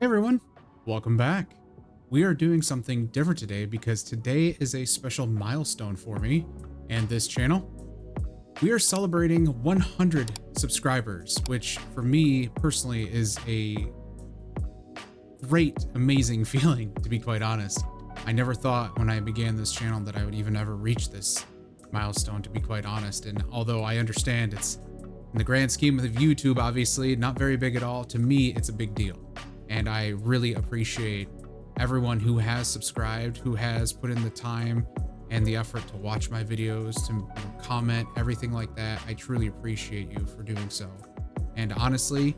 Hey everyone, welcome back. We are doing something different today because today is a special milestone for me and this channel. We are celebrating 100 subscribers, which for me personally is a great, amazing feeling, to be quite honest. I never thought when I began this channel that I would even ever reach this milestone, to be quite honest. And although I understand it's in the grand scheme of YouTube, obviously not very big at all, to me, it's a big deal. And I really appreciate everyone who has subscribed, who has put in the time and the effort to watch my videos, to comment, everything like that. I truly appreciate you for doing so. And honestly,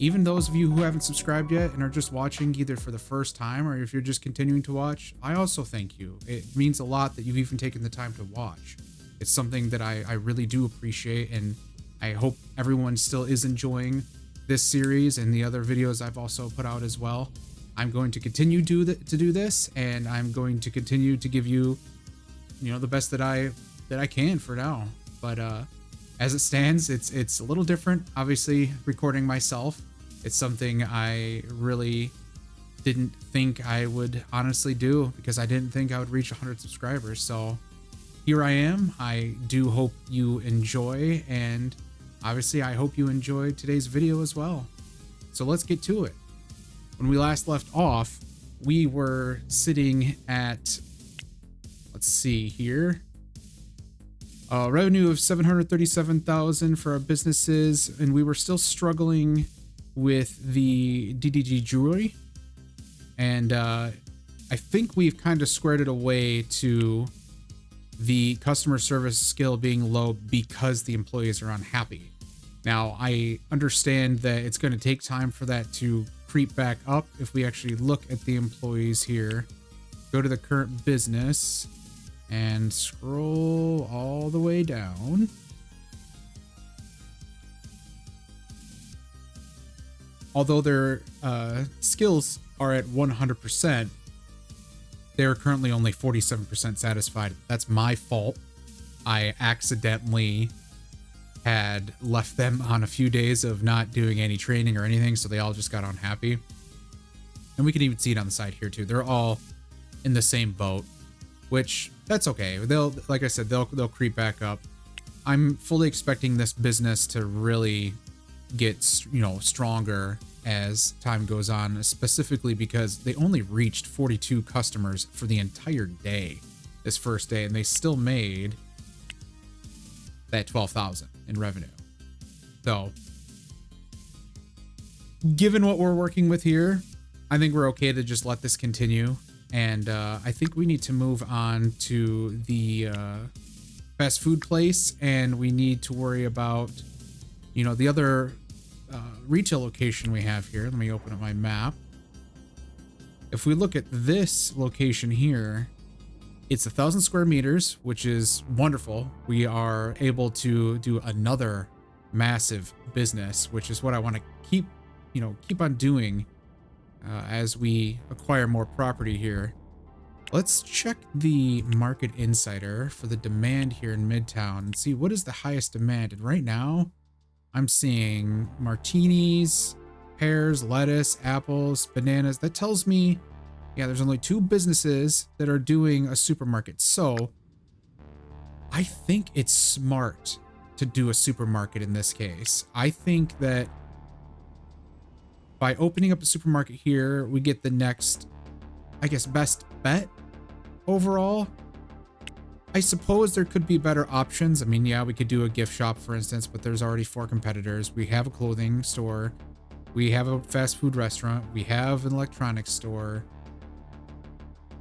even those of you who haven't subscribed yet and are just watching either for the first time or if you're just continuing to watch, I also thank you. It means a lot that you've even taken the time to watch. It's something that I really do appreciate, and I hope everyone still is enjoying this series and the other videos I've also put out as well. I'm going to continue to do this, and I'm going to continue to give you, the best that I can for now. But as it stands, it's a little different. Obviously, recording myself, it's something I really didn't think I would honestly do, because I didn't think I would reach 100 subscribers. So here I am. I do hope you enjoy, and obviously I hope you enjoyed today's video as well. So let's get to it. When we last left off, we were sitting at, let's see here, revenue of 737,000 for our businesses, and we were still struggling with the DDG jewelry. And I think we've kind of squared it away to the customer service skill being low because the employees are unhappy. Now, I understand that it's going to take time for that to creep back up. If we actually look at the employees here, go to the current business and scroll all the way down. Although their skills are at 100%, they're currently only 47% satisfied. That's my fault. I accidentally had left them on a few days of not doing any training or anything, so they all just got unhappy. And we can even see it on the side here too. They're all in the same boat, which that's okay. Like I said, they'll creep back up. I'm fully expecting this business to really get, stronger as time goes on, specifically because they only reached 42 customers for the entire day, this first day, and they still made that 12,000 in revenue. So given what we're working with here, I think we're okay to just let this continue. And I think we need to move on to the fast food place, and we need to worry about, the other retail location we have here. Let me open up my map. If we look at this location here, it's 1,000 square meters, which is wonderful. We are able to do another massive business, which is what I want to keep on doing as we acquire more property here. Let's check the Market Insider for the demand here in Midtown and see what is the highest demand. And right now, I'm seeing martinis, pears, lettuce, apples, bananas. That tells me, yeah, there's only 2 businesses that are doing a supermarket. So I think it's smart to do a supermarket in this case. I think that by opening up a supermarket here, we get the next, I guess, best bet overall. I suppose there could be better options. I mean, yeah, we could do a gift shop, for instance, but there's already 4 competitors. We have a clothing store. We have a fast food restaurant. We have an electronics store.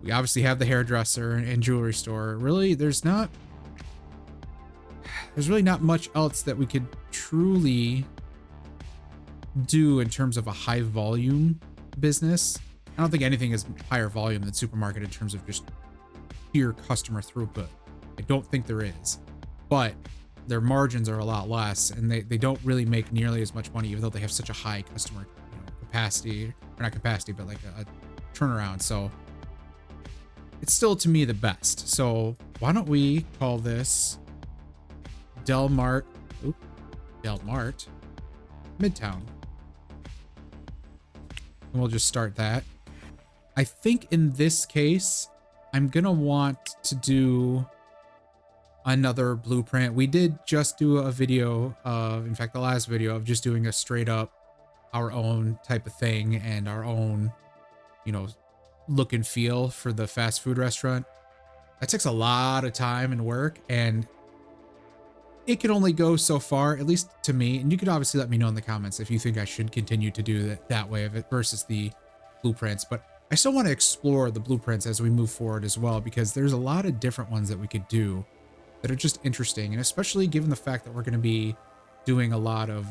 We obviously have the hairdresser and jewelry store. Really, there's really not much else that we could truly do in terms of a high volume business. I don't think anything is higher volume than supermarket in terms of just pure customer throughput. I don't think there is, but their margins are a lot less, and they don't really make nearly as much money, even though they have such a high customer capacity, or not capacity, but like a turnaround. So it's still, to me, the best. So why don't we call this Del Mart Midtown. and we'll just start that. I think in this case, I'm gonna want to do another blueprint. We did just do a video of, in fact, the last video of just doing a straight up our own type of thing and our own, you know, look and feel for the fast food restaurant. That takes a lot of time and work, and it can only go so far, at least to me. And you could obviously let me know in the comments if you think I should continue to do that way of it versus the blueprints. But I still want to explore the blueprints as we move forward as well, because there's a lot of different ones that we could do that are just interesting. And especially given the fact that we're going to be doing a lot of,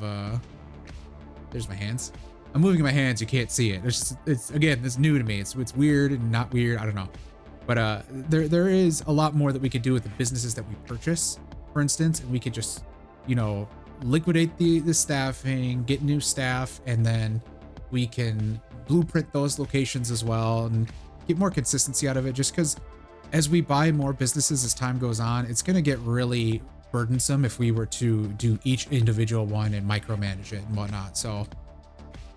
there's my hands. I'm moving my hands. You can't see it. It's again, it's new to me. It's weird and not weird. I don't know. But there is a lot more that we could do with the businesses that we purchase, for instance, and we could just, you know, liquidate the staffing, get new staff, and then we can blueprint those locations as well and get more consistency out of it. Just because as we buy more businesses as time goes on, it's going to get really burdensome if we were to do each individual one and micromanage it and whatnot. So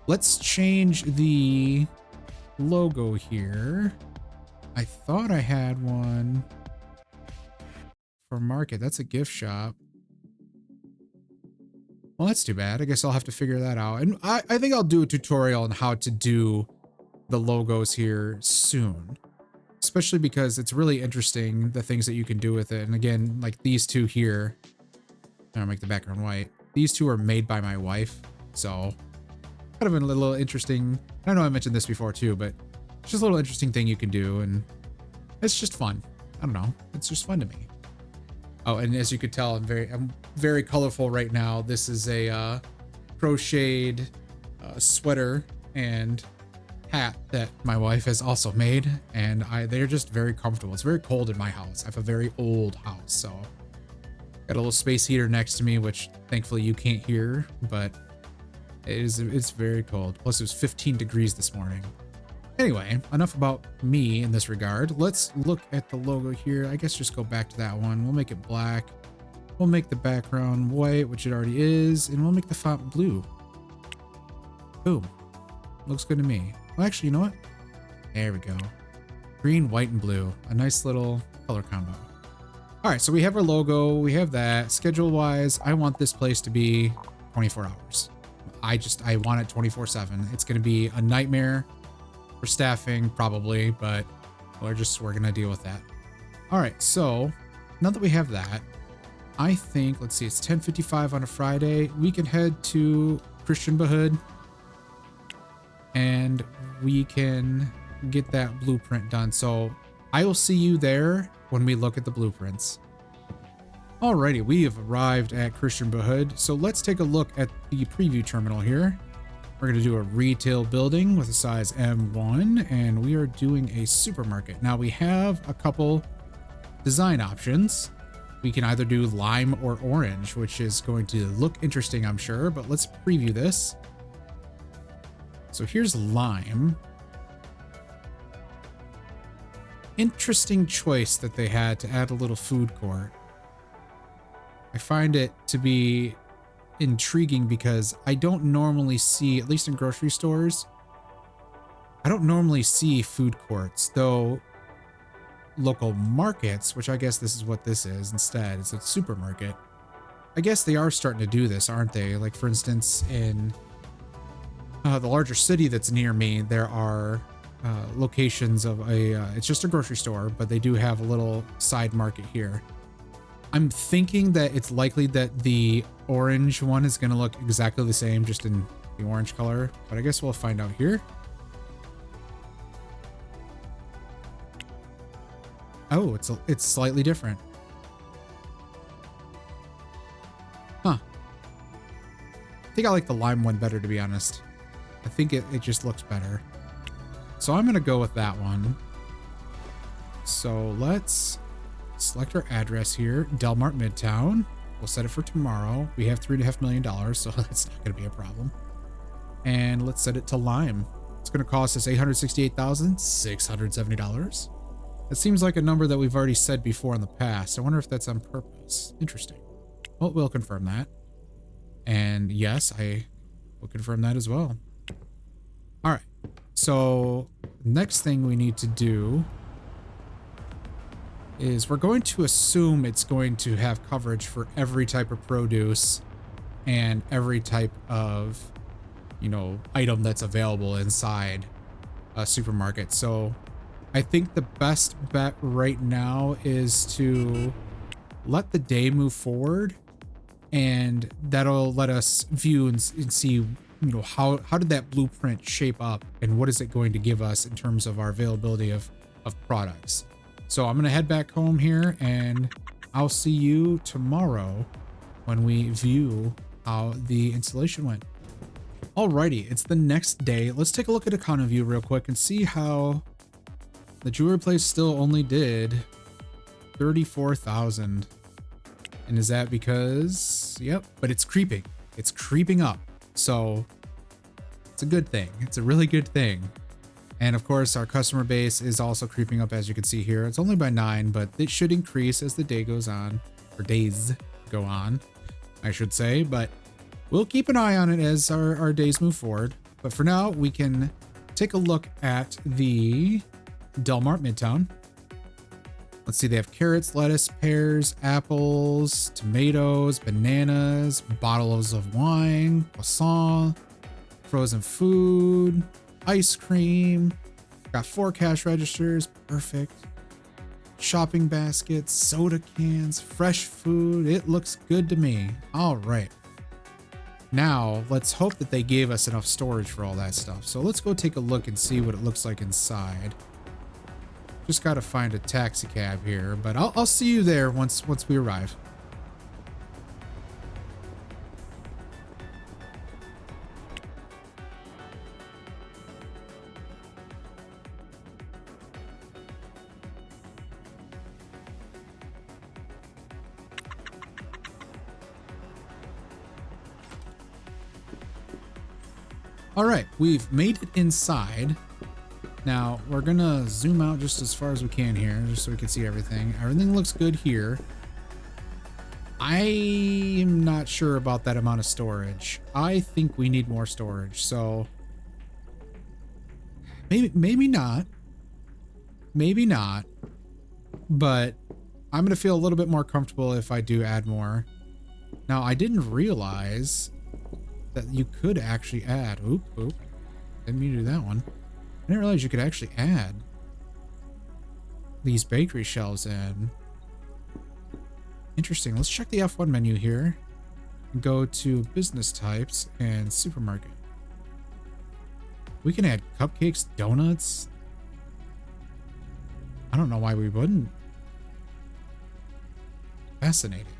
let's change the logo here. I thought I had one for market. That's a gift shop. Well, that's too bad. I guess I'll have to figure that out. And I think I'll do a tutorial on how to do the logos here soon, especially because it's really interesting, the things that you can do with it. And again, like these two here, I'll make the background white. These two are made by my wife. So kind of a little interesting. I know I mentioned this before too, but it's just a little interesting thing you can do, and it's just fun. I don't know. It's just fun to me. Oh, and as you could tell, I'm very colorful right now. This is a crocheted sweater and hat that my wife has also made, and they're just very comfortable. It's very cold in my house. I have a very old house, so got a little space heater next to me, which thankfully you can't hear, but it's very cold. Plus it was 15 degrees this morning. Anyway, enough about me in this regard. Let's look at the logo here. I guess just go back to that one. We'll make it black. We'll make the background white, which it already is, and we'll make the font blue. Boom. Looks good to me. Well, actually, you know what? There we go. Green, white, and blue. A nice little color combo. All right, so we have our logo. We have that. Schedule-wise, I want this place to be 24 hours. I want it 24/7. It's going to be a nightmare for staffing, probably, but we're gonna deal with that. All right, so now that we have that, I think, let's see, it's 10:55 on a Friday. We can head to Christian Bahood and we can get that blueprint done. So I will see you there when we look at the blueprints. Alrighty, we have arrived at Christian Bahood. So let's take a look at the preview terminal here. We're going to do a retail building with a size M1, and we are doing a supermarket. Now we have a couple design options. We can either do lime or orange, which is going to look interesting, I'm sure, but let's preview this. So here's lime. Interesting choice that they had to add a little food court. I find it to be intriguing because I don't normally see, at least in grocery stores, I don't normally see food courts, though local markets, which I guess this is what this is instead, it's a supermarket. I guess they are starting to do this, aren't they? Like, for instance, in the larger city that's near me, there are locations of it's just a grocery store, but they do have a little side market here. I'm thinking that it's likely that the orange one is going to look exactly the same, just in the orange color, but I guess we'll find out here. Oh, it's slightly different. Huh. I think I like the lime one better, to be honest. I think it just looks better. So I'm going to go with that one. So let's select our address here, Delmart Midtown. We'll set it for tomorrow. We have $3.5 million, so that's not going to be a problem. And let's set it to lime. It's going to cost us $868,670. That seems like a number that we've already said before in the past. I wonder if that's on purpose. Interesting. Well, we'll confirm that. And yes, I will confirm that as well. All right. So next thing we need to do is we're going to assume it's going to have coverage for every type of produce and every type of, you know, item that's available inside a supermarket. So I think the best bet right now is to let the day move forward, and that'll let us view and see, you know, how did that blueprint shape up and what is it going to give us in terms of our availability of products. So I'm gonna head back home here, and I'll see you tomorrow when we view how the installation went. Alrighty, it's the next day. Let's take a look at economy view real quick and see how the jewelry place still only did 34,000. And is that because, yep, but it's creeping. It's creeping up. So it's a good thing. It's a really good thing. And of course, our customer base is also creeping up, as you can see here. It's only by 9, but it should increase as the day goes on, or days go on, I should say. But we'll keep an eye on it as our days move forward. But for now, we can take a look at the Delmart Midtown. Let's see, they have carrots, lettuce, pears, apples, tomatoes, bananas, bottles of wine, croissant, frozen food, ice cream. Got 4 cash registers, perfect. Shopping baskets, soda cans, fresh food. It looks good to me. All right. Now, let's hope that they gave us enough storage for all that stuff. So let's go take a look and see what it looks like inside. Just got to find a taxi cab here, but I'll see you there once we arrive. All right, we've made it inside. Now we're gonna zoom out just as far as we can here, just so we can see everything. Everything looks good here. I am not sure about that amount of storage. I think we need more storage, so maybe not. Maybe not. But I'm gonna feel a little bit more comfortable if I do add more. Now, I didn't realize that you could actually add. Oop. Didn't mean to do that one. I didn't realize you could actually add these bakery shelves in. Interesting. Let's check the F1 menu here. Go to business types and supermarket. We can add cupcakes, donuts. I don't know why we wouldn't. Fascinating.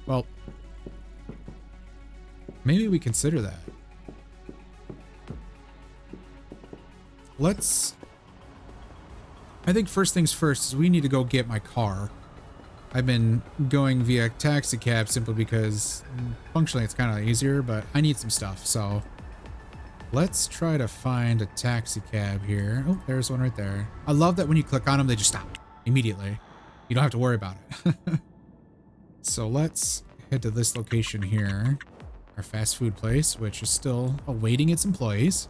Well, maybe we consider that. I think first things first is we need to go get my car. I've been going via taxi cab simply because functionally it's kind of easier, but I need some stuff. So let's try to find a taxi cab here. Oh, there's one right there. I love that when you click on them, they just stop immediately. You don't have to worry about it. So let's head to this location here. Our fast food place, which is still awaiting its employees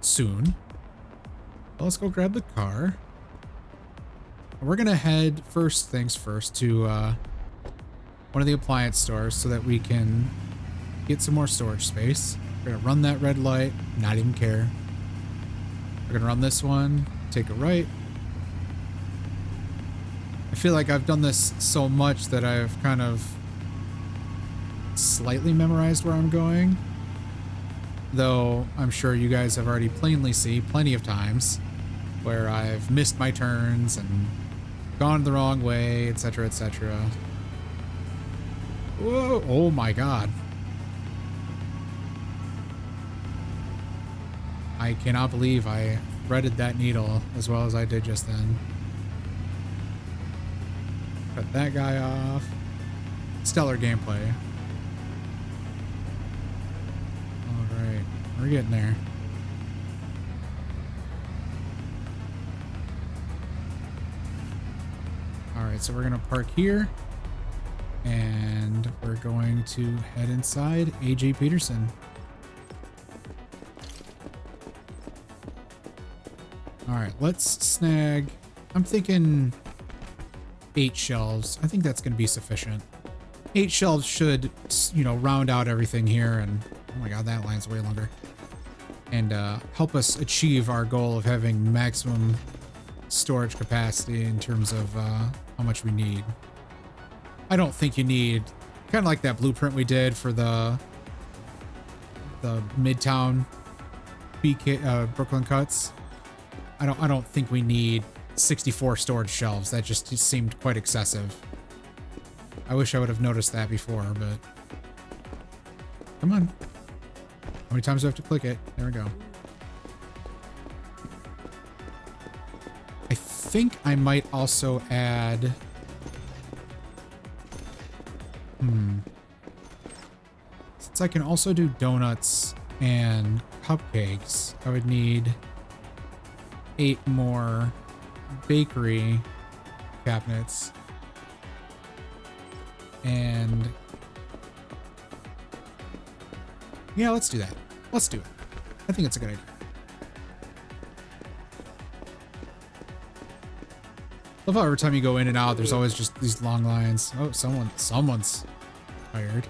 soon. Well, let's go grab the car. We're gonna head first things first to one of the appliance stores so that we can get some more storage space. We're gonna run that red light, not even care. We're gonna run this one, take a right. I feel like I've done this so much that I've kind of slightly memorized where I'm going, though I'm sure you guys have already plainly seen plenty of times where I've missed my turns and gone the wrong way, etc., etc. Whoa, oh my god. I cannot believe I threaded that needle as well as I did just then. Cut that guy off. Stellar gameplay. Alright, we're getting there. Alright, so we're gonna park here. And we're going to head inside AJ Peterson. All right, let's snag, I'm thinking 8 shelves. I think that's going to be sufficient. 8 shelves should, you know, round out everything here. And oh my God, that line's way longer. And help us achieve our goal of having maximum storage capacity in terms of how much we need. I don't think you need, kind of like that blueprint we did for the Midtown BK Brooklyn cuts. I don't think we need 64 storage shelves. That just seemed quite excessive. I wish I would have noticed that before, but come on. How many times do I have to click it? There we go. I think I might also add... Since I can also do donuts and cupcakes, I would need 8 more bakery cabinets. And yeah, let's do that. Let's do it. I think it's a good idea. Love how every time you go in and out, there's always just these long lines. Oh, someone's tired.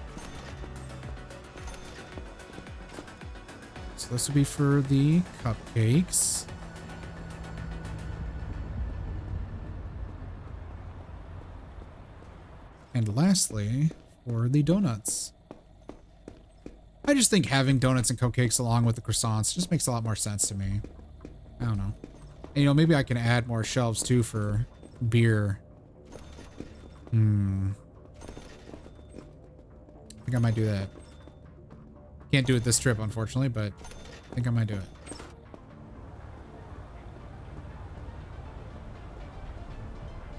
So this will be for the cupcakes. And lastly, for the donuts. I just think having donuts and cupcakes along with the croissants just makes a lot more sense to me. I don't know. And, you know, maybe I can add more shelves too for beer. I think I might do that. Can't do it this trip, unfortunately, but I think I might do it.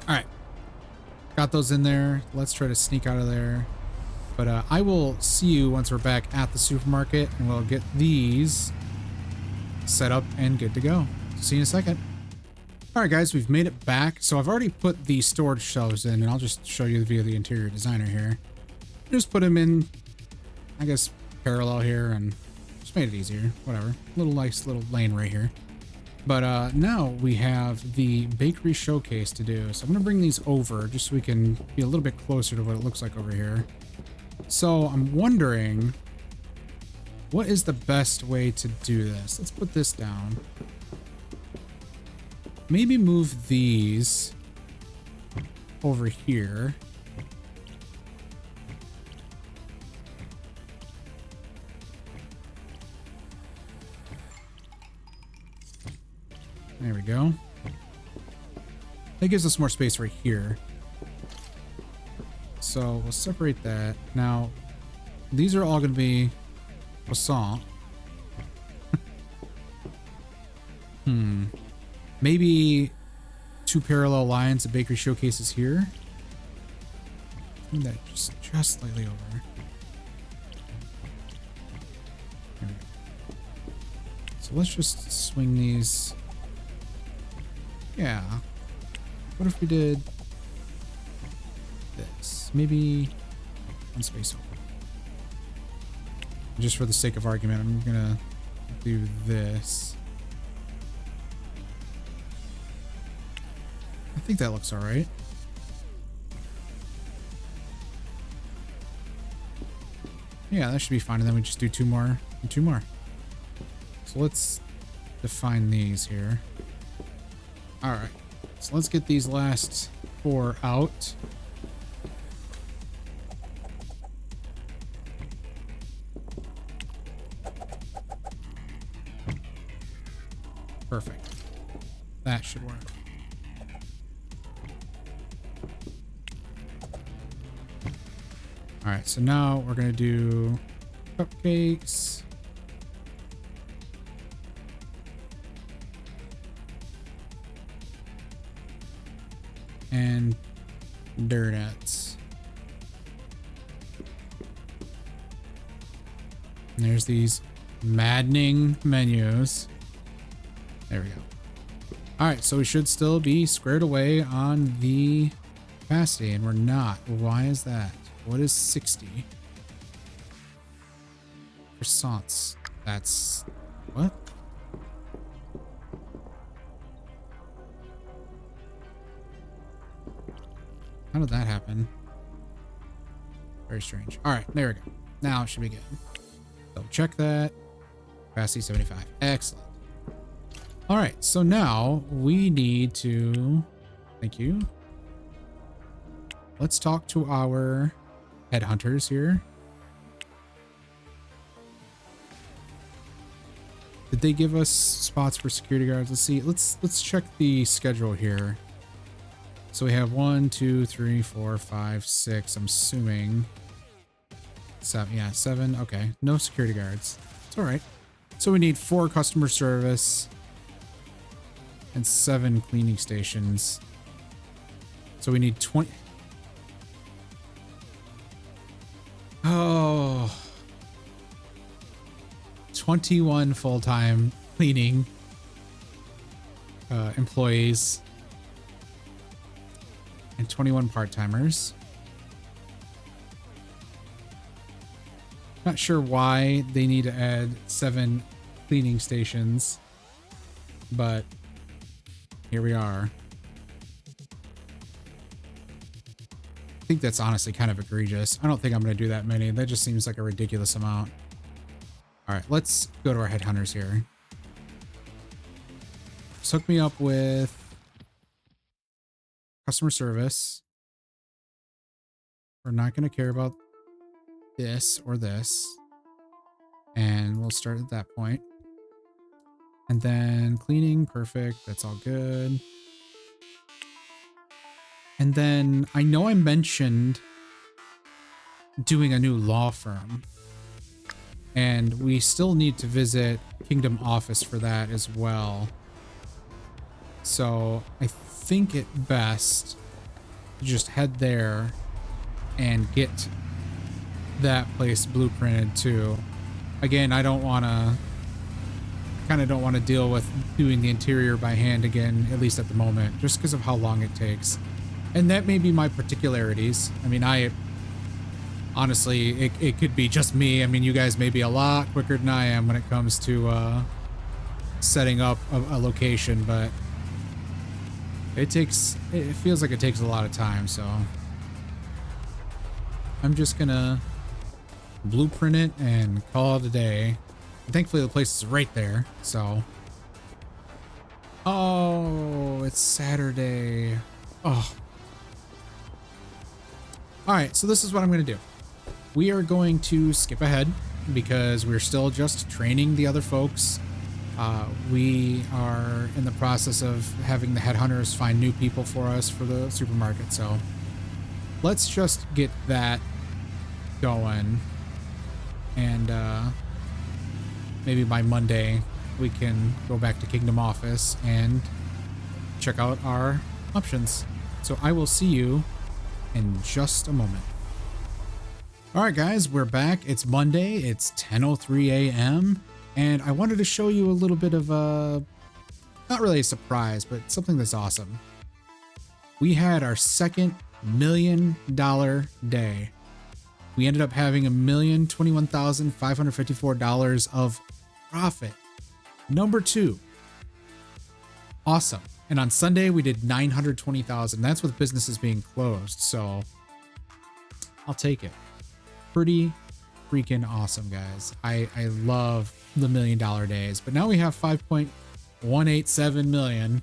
All right. Got those in there. Let's try to sneak out of there. But I will see you once we're back at the supermarket, and we'll get these set up and good to go. See you in a second. All right, guys, we've made it back. So I've already put the storage shelves in, and I'll just show you via the interior designer here. Just put them in, I guess, parallel here, and just made it easier. Whatever. Nice little lane right here. But now we have the bakery showcase to do. So I'm going to bring these over just so we can be a little bit closer to what it looks like over here. So I'm wondering, what is the best way to do this? Let's put this down. Maybe move these over here. There we go. That gives us more space right here. So we'll separate that. Now, these are all going to be croissant. Maybe 2 parallel lines of bakery showcases here. Move that just slightly over. There we go. So let's just swing these. Yeah. What if we did this? Maybe one space over. Just for the sake of argument, I'm gonna do this. I think that looks all right. Yeah, that should be fine. And then we just do 2 more and 2 more. So let's define these here. All right. So let's get these last 4 out. Perfect. That should work. All right, so now we're gonna do cupcakes. And donuts. And there's these maddening menus. There we go. All right, so we should still be squared away on the capacity, and we're not. Why is that? What is 60? Croissants. That's what? How did that happen? Very strange. All right, there we go. Now it should be good. So check that. Capacity 75. Excellent. All right, so now we need to, thank you. Let's talk to our headhunters here. Did they give us spots for security guards? Let's see. Let's check the schedule here. So we have 1, 2, 3, 4, 5, 6. I'm assuming 7. Yeah, 7. Okay, no security guards. It's all right. So we need 4 customer service and 7 cleaning stations. So we need 20. Oh, 21 full-time cleaning employees and 21 part-timers. Not sure why they need to add 7 cleaning stations, but here we are. I think that's honestly kind of egregious. I don't think I'm going to do that many. That just seems like a ridiculous amount. All right, let's go to our headhunters here. Just hook me up with customer service. We're not going to care about this or this. And we'll start at that point. And then cleaning, perfect. That's all good. And then I know I mentioned doing a new law firm. And we still need to visit Kingdom Office for that as well. So I think it best to just head there and get that place blueprinted too. Again, I don't want to, kind of don't want to deal with doing the interior by hand again, at least at the moment, just because of how long it takes. And that may be my particularities. I mean, honestly, it could be just me. I mean, you guys may be a lot quicker than I am when it comes to setting up a location, but it feels like it takes a lot of time, so I'm just gonna blueprint it and call it a day. And thankfully, the place is right there, so. Oh, it's Saturday. Oh. All right, so this is what I'm gonna do. We are going to skip ahead because we're still just training the other folks. We are in the process of having the headhunters find new people for us for the supermarket. So let's just get that going. And maybe by Monday, we can go back to Kingdom Office and check out our options. So I will see you in just a moment. All right, guys, we're back. It's Monday. It's 10:03 a.m. And I wanted to show you a little bit of a, not really a surprise, but something that's awesome. We had our second $1 million day. We ended up having $1,021,554 of profit. Number 2. Awesome. And on Sunday, we did $920,000. That's with businesses being closed. So I'll take it. Pretty freaking awesome, guys. I love the $1 million days, but now we have 5.187 million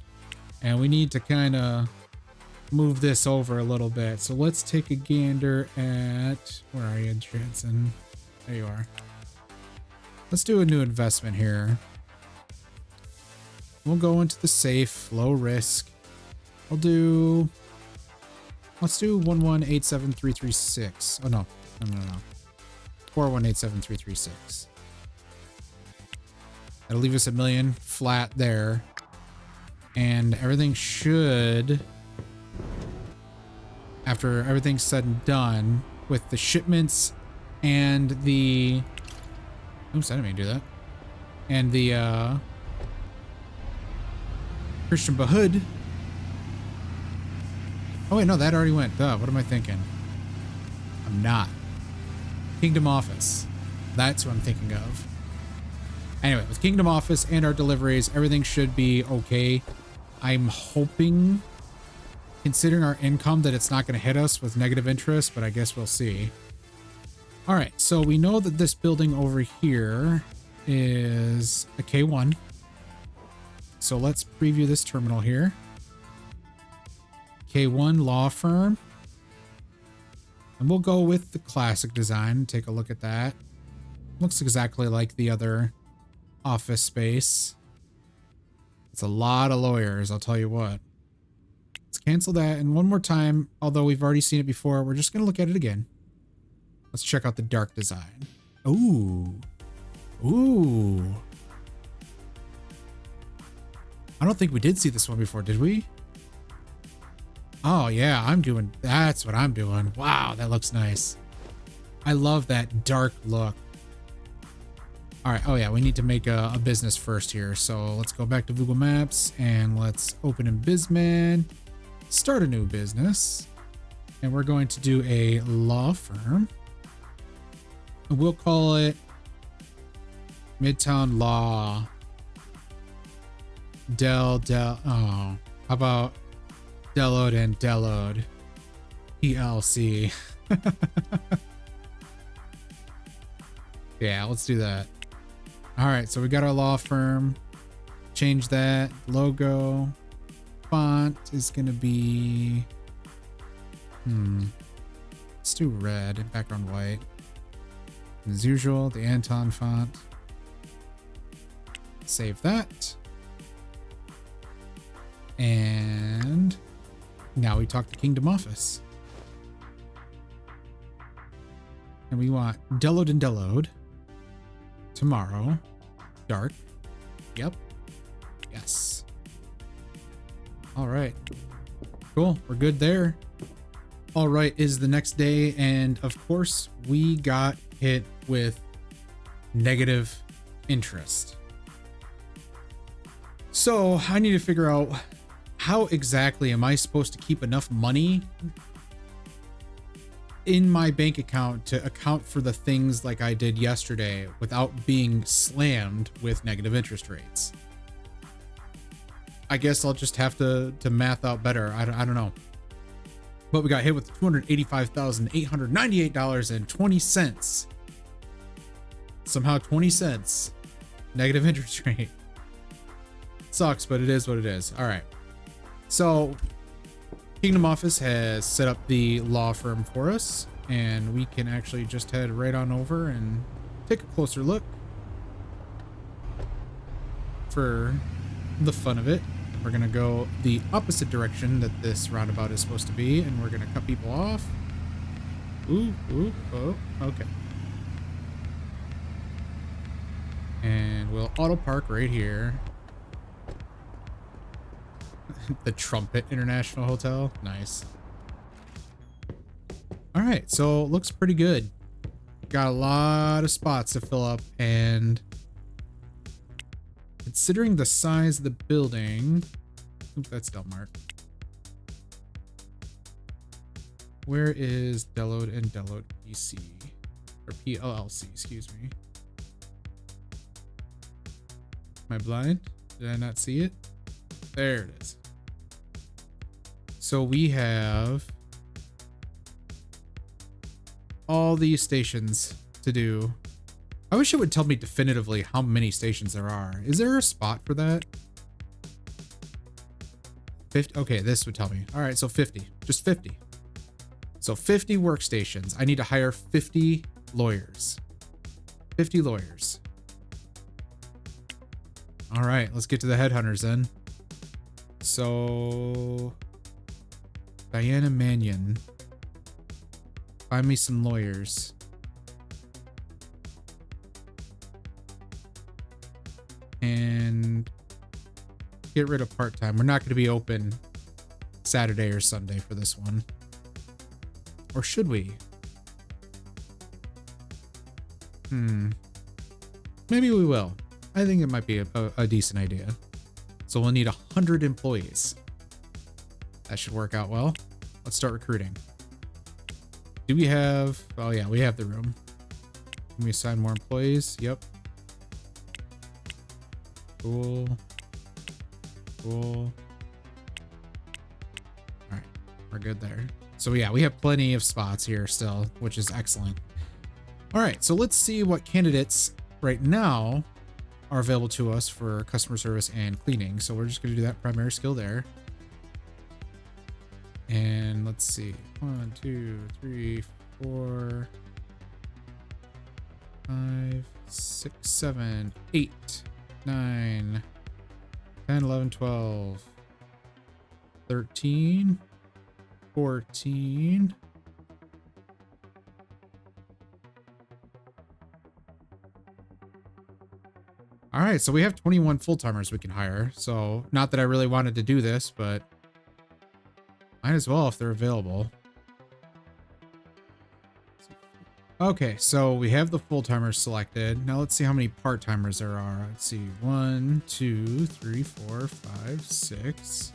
and we need to kind of move this over a little bit. So let's take a gander at, where are you, Jansen? There you are. Let's do a new investment here. We'll go into the safe, low risk. Let's do 1187336. Oh no. 4187336. That'll leave us $1 million flat there. And everything should, after everything's said and done, with the shipments and the, oops, I didn't mean to do that. And the Christian Bahood. Oh wait, no, that already went. Duh, what am I thinking? I'm I'm not. Kingdom Office. That's what I'm thinking of. Anyway, with Kingdom Office and our deliveries, everything should be okay. I'm hoping, considering our income, that it's not going to hit us with negative interest, but I guess we'll see. All right, so we know that this building over here is a K1. So let's preview this terminal here. K1 law firm. And we'll go with the classic design. Take a look at that. Looks exactly like the other office space. It's a lot of lawyers, I'll tell you what. Let's cancel that. And one more time, although we've already seen it before, we're just going to look at it again. Let's check out the dark design. Ooh. Ooh. I don't think we did see this one before, did we? Oh yeah, that's what I'm doing. Wow, that looks nice. I love that dark look. All right, oh yeah, we need to make a business first here. So let's go back to Google Maps and let's open in BizMan, start a new business. And we're going to do a law firm. And we'll call it Midtown Law. How about Delode and Delode PLC? Yeah, let's do that. All right, so we got our law firm. Change that logo. Font is gonna be let's do red and background white. As usual, the Anton font. Save that. And now we talk to Kingdom Office. And we want Delode and Delode. Tomorrow. Dark. Yep. Yes. All right. Cool. We're good there. All right is the next day. And of course, we got hit with negative interest. So I need to figure out how exactly am I supposed to keep enough money in my bank account to account for the things like I did yesterday without being slammed with negative interest rates. I guess I'll just have to math out better. I don't know. But we got hit with $285,898.20. Somehow 20 cents negative interest rate. Sucks, but it is what it is. All right. So Kingdom Office has set up the law firm for us, and we can actually just head right on over and take a closer look for the fun of it. We're going to go the opposite direction that this roundabout is supposed to be, and we're going to cut people off. Ooh, oh, okay. And we'll auto park right here. The Trumpet International Hotel. Nice. All right, so looks pretty good. Got a lot of spots to fill up, and considering the size of the building, oops, that's Delmart. Where is Delode and Delode PC or PLLC? Excuse me. Am I blind? Did I not see it? There it is. So we have all these stations to do. I wish it would tell me definitively how many stations there are. Is there a spot for that? 50? Okay, this would tell me. All right, so 50. Just 50. So 50 workstations. I need to hire 50 lawyers. 50 lawyers. All right, let's get to the headhunters then. So Diana Mannion, find me some lawyers. And get rid of part-time. We're not going to be open Saturday or Sunday for this one. Or should we? Maybe we will. I think it might be a decent idea. So we'll need 100 employees. That should work out well. Let's start recruiting. Do we have, oh yeah, we have the room. Can we assign more employees? Yep. Cool. Cool. All right, we're good there. So yeah, we have plenty of spots here still, which is excellent. All right, so let's see what candidates right now are available to us for customer service and cleaning. So we're just gonna do that primary skill there. And let's see, 1, 2, 3, 4, 5, 6, 7, 8, 9, 10, 11, 12, 13, 14. All right, so we have 21 full-timers we can hire. So not that I really wanted to do this, but might as well if they're available. Okay, so we have the full-timers selected. Now let's see how many part-timers there are. Let's see, 1, 2, 3, 4, 5, 6.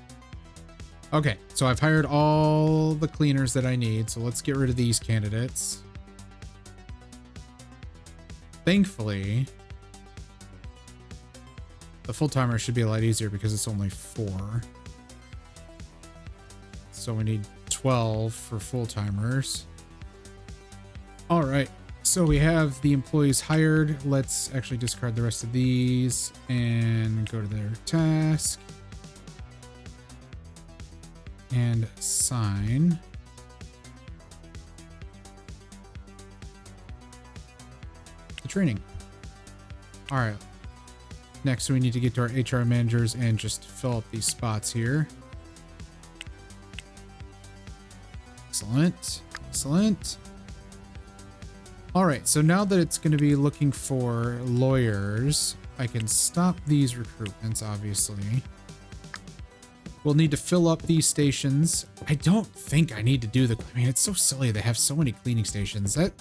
Okay, so I've hired all the cleaners that I need. So let's get rid of these candidates. Thankfully, the full-timer should be a lot easier because it's only 4. So we need 12 for full-timers. All right, so we have the employees hired. Let's actually discard the rest of these and go to their task and assign. The training. All right. Next, we need to get to our HR managers and just fill up these spots here. Excellent. Excellent. All right, so now that it's going to be looking for lawyers, I can stop these recruitments, obviously. We'll need to fill up these stations. I don't think I need to do the, I mean, it's so silly. They have so many cleaning stations. If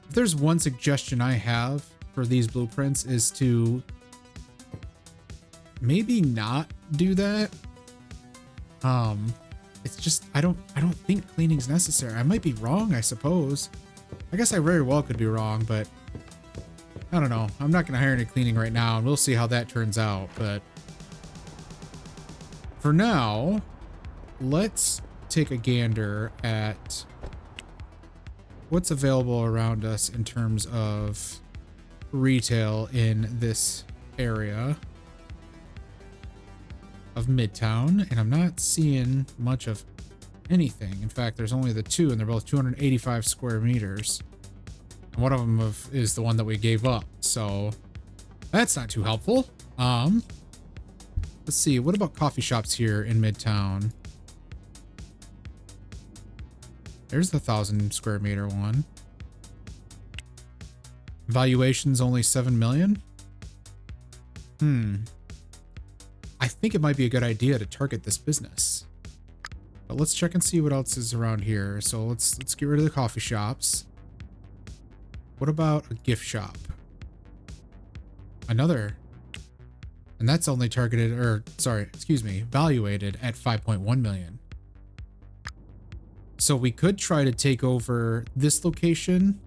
there's one suggestion I have for these blueprints is to maybe not do that. It's just, I don't think cleaning's necessary. I might be wrong, I suppose. I guess I very well could be wrong, but I don't know. I'm not going to hire any cleaning right now, and we'll see how that turns out. But for now, let's take a gander at what's available around us in terms of retail in this area of Midtown, and I'm not seeing much of anything. In fact, there's only the 2, and they're both 285 square meters. And one of them is the one that we gave up, so that's not too helpful. Let's see, what about coffee shops here in Midtown? There's the 1,000 square meter one. Valuation's only 7 million. I think it might be a good idea to target this business. But let's check and see what else is around here. So let's get rid of the coffee shops. What about a gift shop? Another. And that's only targeted, or sorry, excuse me, valuated at 5.1 million. So we could try to take over this location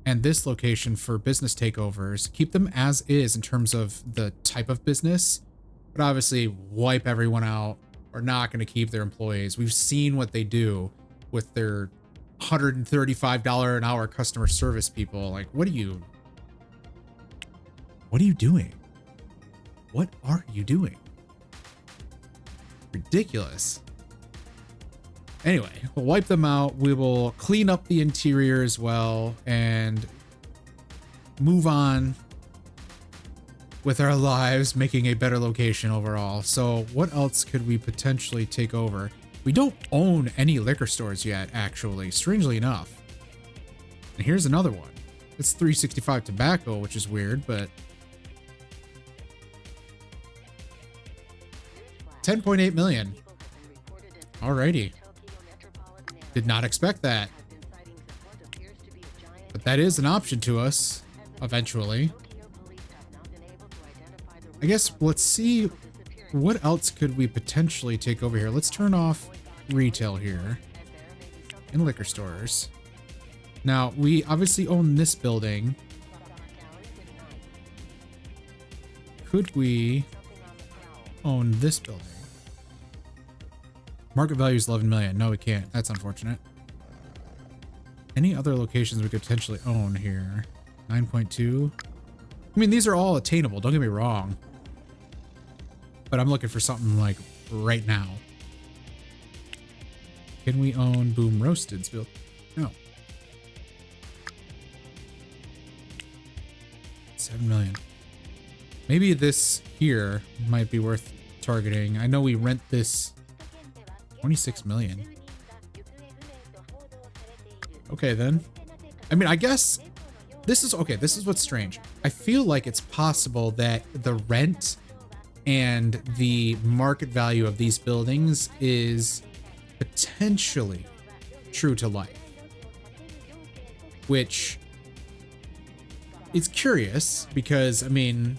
and this location for business takeovers, keep them as is in terms of the type of business, but obviously wipe everyone out. We're not going to keep their employees. We've seen what they do with their $135 an hour customer service people. Like, what are you doing? What are you doing? Ridiculous. Anyway, we'll wipe them out. We will clean up the interior as well and move on with our lives, making a better location overall. So what else could we potentially take over? We don't own any liquor stores yet, actually, strangely enough. And here's another one. It's 365 Tobacco, which is weird, but 10.8 million. Alrighty. Did not expect that. But that is an option to us eventually. I guess let's see what else could we potentially take over here. Let's turn off retail here. and liquor stores. Now, we obviously own this building. Could we own this building? Market value is 11 million. No, we can't. That's unfortunate. Any other locations we could potentially own here? 9.2. I mean, these are all attainable. Don't get me wrong. But I'm looking for something like right now. Can we own Boom Roasted's build? No. 7 million. Maybe this here might be worth targeting. I know we rent this 26 million. Okay, then. I mean, I guess this is okay. This is what's strange. I feel like it's possible that the rent and the market value of these buildings is potentially true to life, which is curious because, I mean,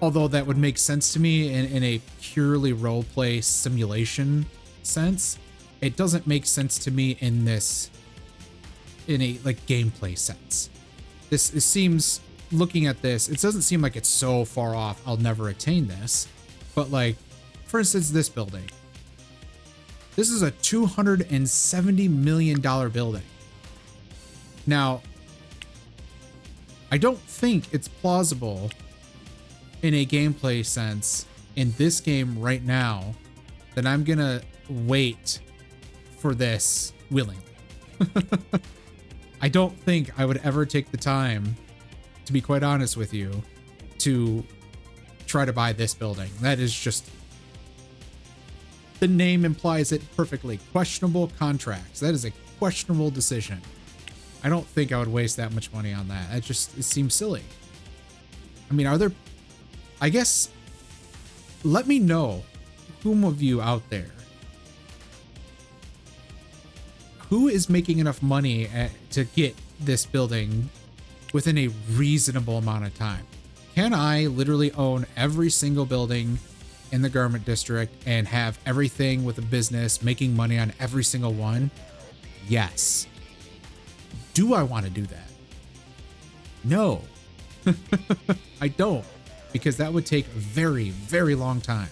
although that would make sense to me in a purely roleplay simulation sense, it doesn't make sense to me in this, in a like gameplay sense. It seems, looking at this, it doesn't seem like it's so far off I'll never attain this. But like, for instance, this building. This is a $270 million building. Now, I don't think it's plausible in a gameplay sense in this game right now that I'm gonna wait for this willingly. I don't think I would ever take the time, to be quite honest with you, to try to buy this building. That is just, the name implies it perfectly. Questionable contracts. That is a questionable decision. I don't think I would waste that much money on that. It seems silly. I mean, are there, I guess, let me know, whom of you out there, who is making enough money to get this building within a reasonable amount of time? Can I literally own every single building in the garment district and have everything with a business making money on every single one? Yes. Do I want to do that? No. I don't, because that would take a very, very long time.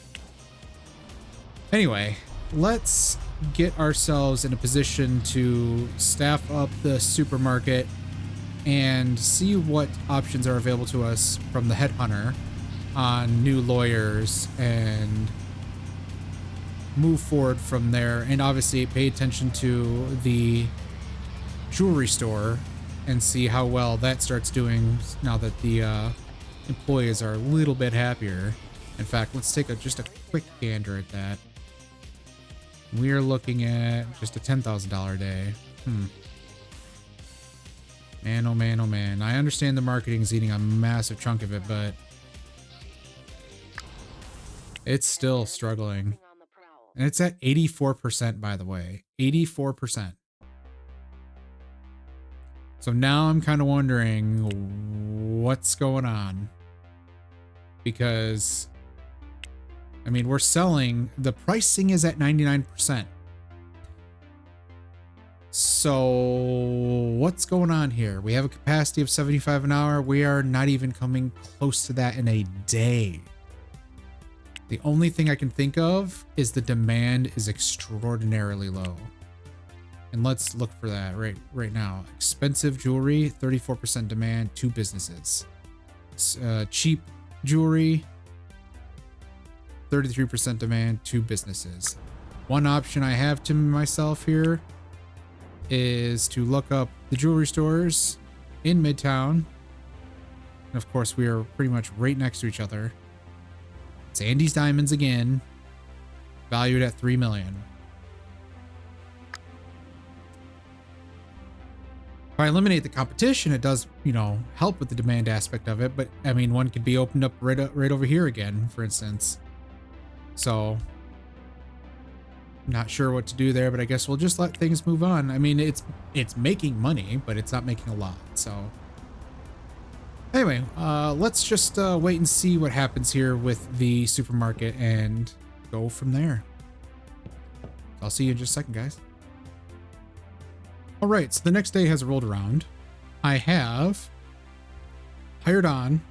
Anyway, let's get ourselves in a position to staff up the supermarket and see what options are available to us from the headhunter on new lawyers and move forward from there. And obviously pay attention to the jewelry store and see how well that starts doing now that the employees are a little bit happier. In fact, let's take just a quick gander at that. We are looking at just a $10,000 a day. Man, oh man, oh man. I understand the marketing's eating a massive chunk of it, but it's still struggling. And it's at 84%, by the way. 84%. So now I'm kind of wondering what's going on. Because, I mean, we're selling, the pricing is at 99%. So what's going on here? We have a capacity of 75 an hour. We are not even coming close to that in a day. The only thing I can think of is the demand is extraordinarily low. And let's look for that right now. Expensive jewelry, 34% demand, 2 businesses. Cheap jewelry, 33% demand, 2 businesses. One option I have to myself here is to look up the jewelry stores in Midtown. And of course, we are pretty much right next to each other. It's Andy's Diamonds again, valued at 3 million. If I eliminate the competition, it does, you know, help with the demand aspect of it. But I mean, one could be opened up right over here again, for instance. So, not sure what to do there, but I guess we'll just let things move on. I mean, it's making money, but it's not making a lot. So, anyway, let's just wait and see what happens here with the supermarket and go from there. I'll see you in just a second, guys. All right, so the next day has rolled around. I have hired on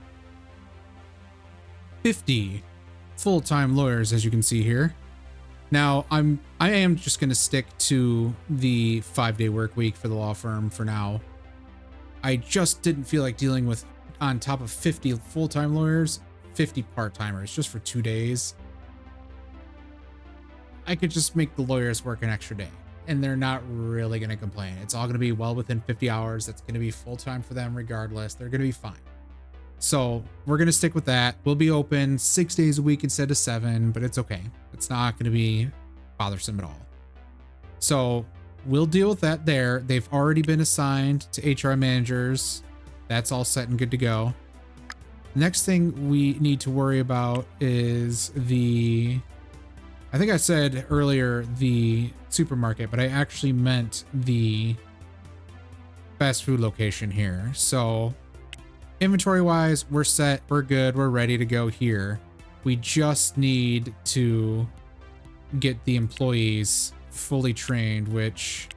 50 full-time lawyers, as you can see here. Now, I am just going to stick to the 5-day work week for the law firm for now. I just didn't feel like dealing with, on top of 50 full-time lawyers, 50 part-timers just for 2 days. I could just make the lawyers work an extra day, and they're not really going to complain. It's all going to be well within 50 hours. That's going to be full-time for them regardless. They're going to be fine. So we're going to stick with that. We'll be open 6 days a week instead of 7, but it's okay. It's not going to be bothersome at all. So we'll deal with that there. They've already been assigned to HR managers. That's all set and good to go. Next thing we need to worry about is I think I said earlier the supermarket, but I actually meant the fast food location here. So inventory wise, we're set, we're good, we're ready to go here. We just need to get the employees fully trained, which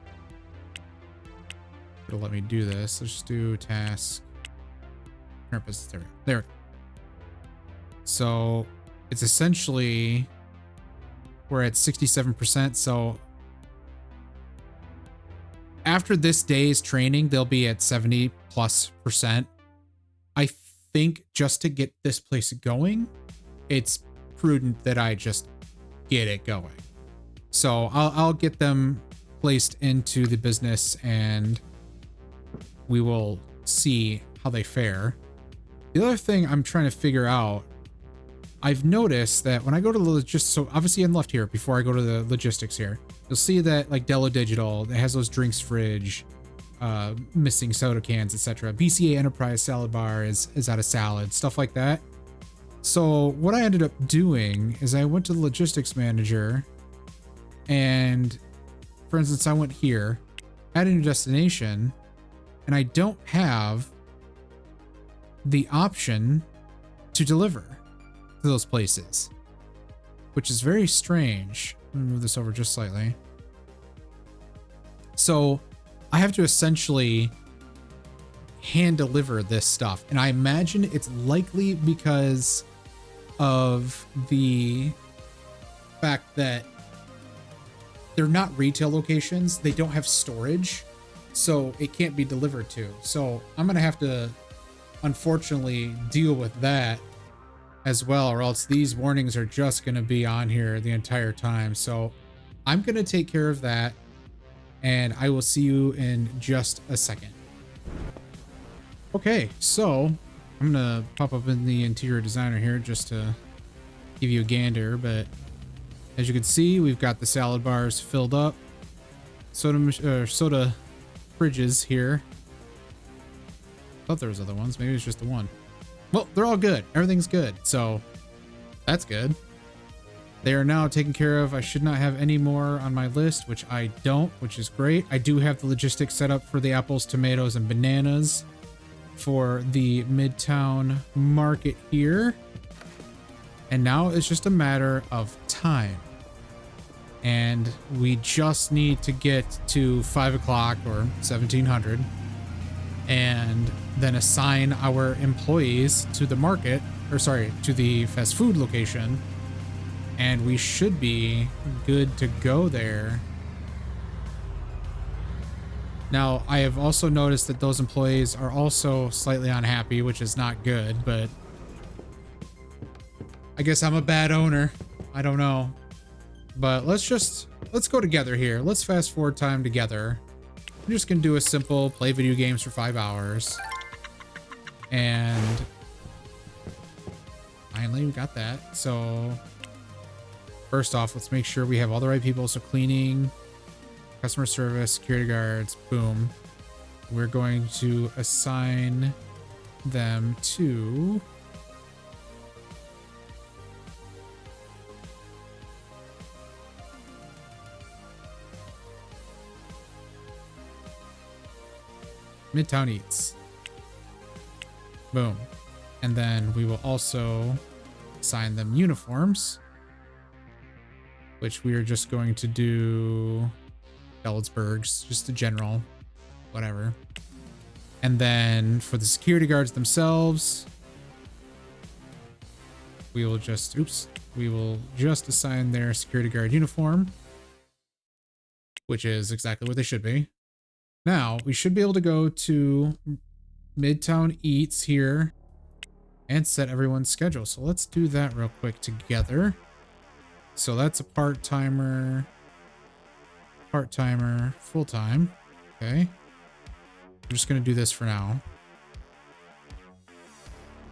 it'll let me do this. Let's just do task. There. So it's essentially, we're at 67%. So after this day's training, they'll be at 70+%. I think just to get this place going, it's prudent that I just get it going. So I'll get them placed into the business and we will see how they fare. The other thing I'm trying to figure out, I've noticed that when I go to the logistics, so obviously I'm left here before I go to the logistics here, you'll see that like Delo Digital, it has those drinks fridge, missing soda cans, etc. BCA Enterprise salad bar is out of salad, stuff like that. So what I ended up doing is I went to the logistics manager and, for instance, I went here, adding a destination, and I don't have the option to deliver to those places, which is very strange. Let me move this over just slightly. So I have to essentially hand deliver this stuff, and I imagine it's likely because of the fact that they're not retail locations. They don't have storage, so it can't be delivered to. So I'm gonna have to unfortunately deal with that as well, or else these warnings are just going to be on here the entire time. So I'm going to take care of that, and I will see you in just a second. Okay, so I'm going to pop up in the interior designer here just to give you a gander, but as you can see, we've got the salad bars filled up, soda fridges here. Thought there was other ones, maybe it's just the one. Well, they're all good, everything's good, so that's good. They are now taken care of. I should not have any more on my list, which I don't, which is great. I do have the logistics set up for the apples, tomatoes, and bananas for the Midtown market here, and now it's just a matter of time, and we just need to get to 5 o'clock or 1700 and then assign our employees to the market, or sorry, to the fast food location, and we should be good to go there. Now, I have also noticed that those employees are also slightly unhappy, which is not good, but I guess I'm a bad owner. I don't know. But let's go together here. Let's fast forward time together. I'm just gonna do a simple play video games for 5 hours. And finally we got that. So first off, let's make sure we have all the right people. So cleaning, customer service, security guards, boom. We're going to assign them to Midtown Eats. Boom. And then we will also assign them uniforms, which we are just going to do Ellsberg's, just the general. whatever. And then for the security guards themselves, we will just assign their security guard uniform, which is exactly what they should be. Now we should be able to go to Midtown Eats here and set everyone's schedule. So let's do that real quick together. So that's a part-timer, full-time. Okay. I'm just going to do this for now.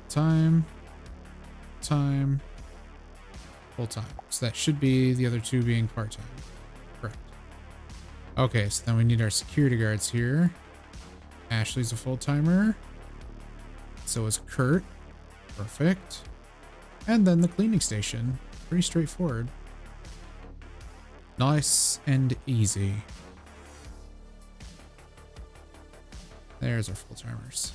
Time, full-time. So that should be the other two being part-time. Correct. Okay, so then we need our security guards here. Ashley's a full-timer. So is Kurt. Perfect. And then the cleaning station. Pretty straightforward. Nice and easy. There's our full-timers.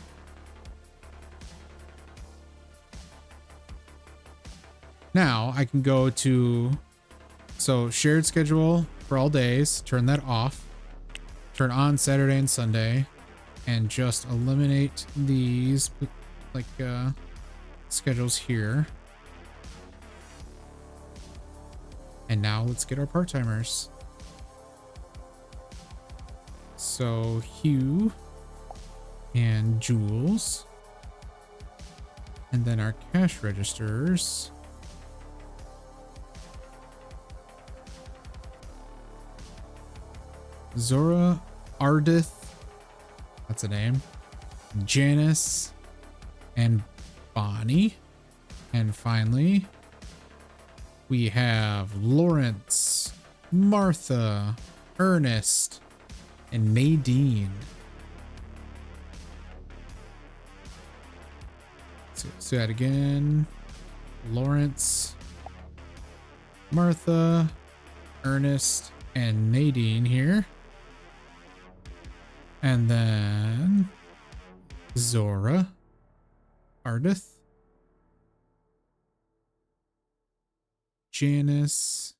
Now I can go to, so shared schedule for all days, turn that off, turn on Saturday and Sunday, and just eliminate these like schedules here. And now let's get our part-timers. So Hugh and Jules, and then our cash registers. Zora, Ardith, that's a name, Janice, and Bonnie. And finally, we have Lawrence, Martha, Ernest, and Nadine. Let's do that again. Lawrence, Martha, Ernest, and Nadine here. And then Zora, Ardith, Janice,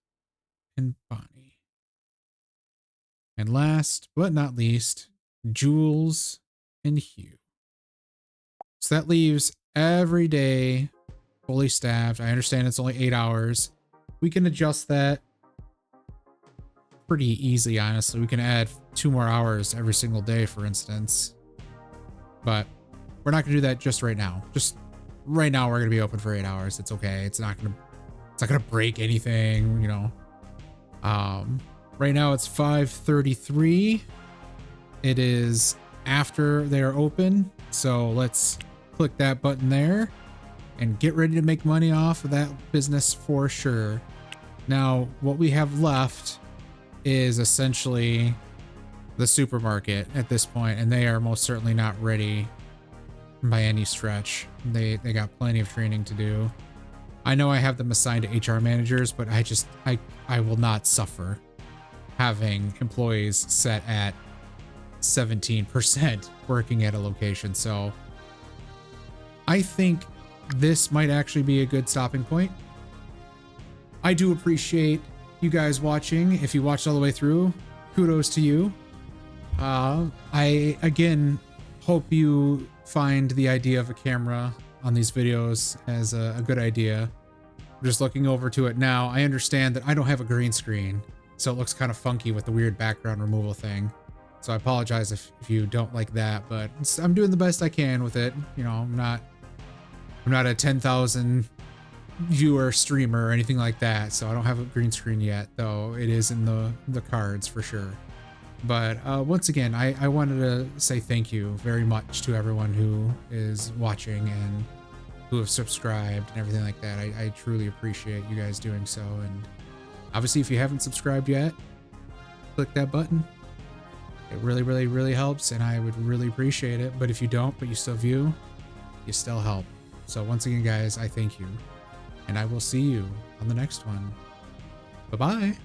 and Bonnie. And last but not least, Jules and Hugh. So that leaves every day fully staffed. I understand it's only 8 hours. We can adjust that pretty easily, honestly. We can add 2 more hours every single day, for instance. But we're not gonna do that just right now. Just right now, we're gonna be open for 8 hours. It's okay. It's not gonna break anything, you know. Right now it's 5:33. It is after they are open. So let's click that button there and get ready to make money off of that business for sure. Now, what we have left is essentially the supermarket at this point, and they are most certainly not ready by any stretch. They got plenty of training to do. I know I have them assigned to HR managers, but I will not suffer having employees set at 17% working at a location. So I think this might actually be a good stopping point. I do appreciate you guys watching. If you watched all the way through, kudos to you. I again hope you find the idea of a camera on these videos as a good idea. I'm just looking over to it now. I understand that I don't have a green screen, so it looks kind of funky with the weird background removal thing. So I apologize if you don't like that, but I'm doing the best I can with it. You know, I'm not a 10,000 viewer streamer or anything like that, so I don't have a green screen yet, though it is in the cards for sure. But once again, I wanted to say thank you very much to everyone who is watching and who have subscribed and everything like that. I truly appreciate you guys doing so. And obviously, if you haven't subscribed yet, click that button. It really, really, really helps, and I would really appreciate it. But if you don't, but you still view, you still help. So once again, guys, I thank you. And I will see you on the next one. Bye-bye.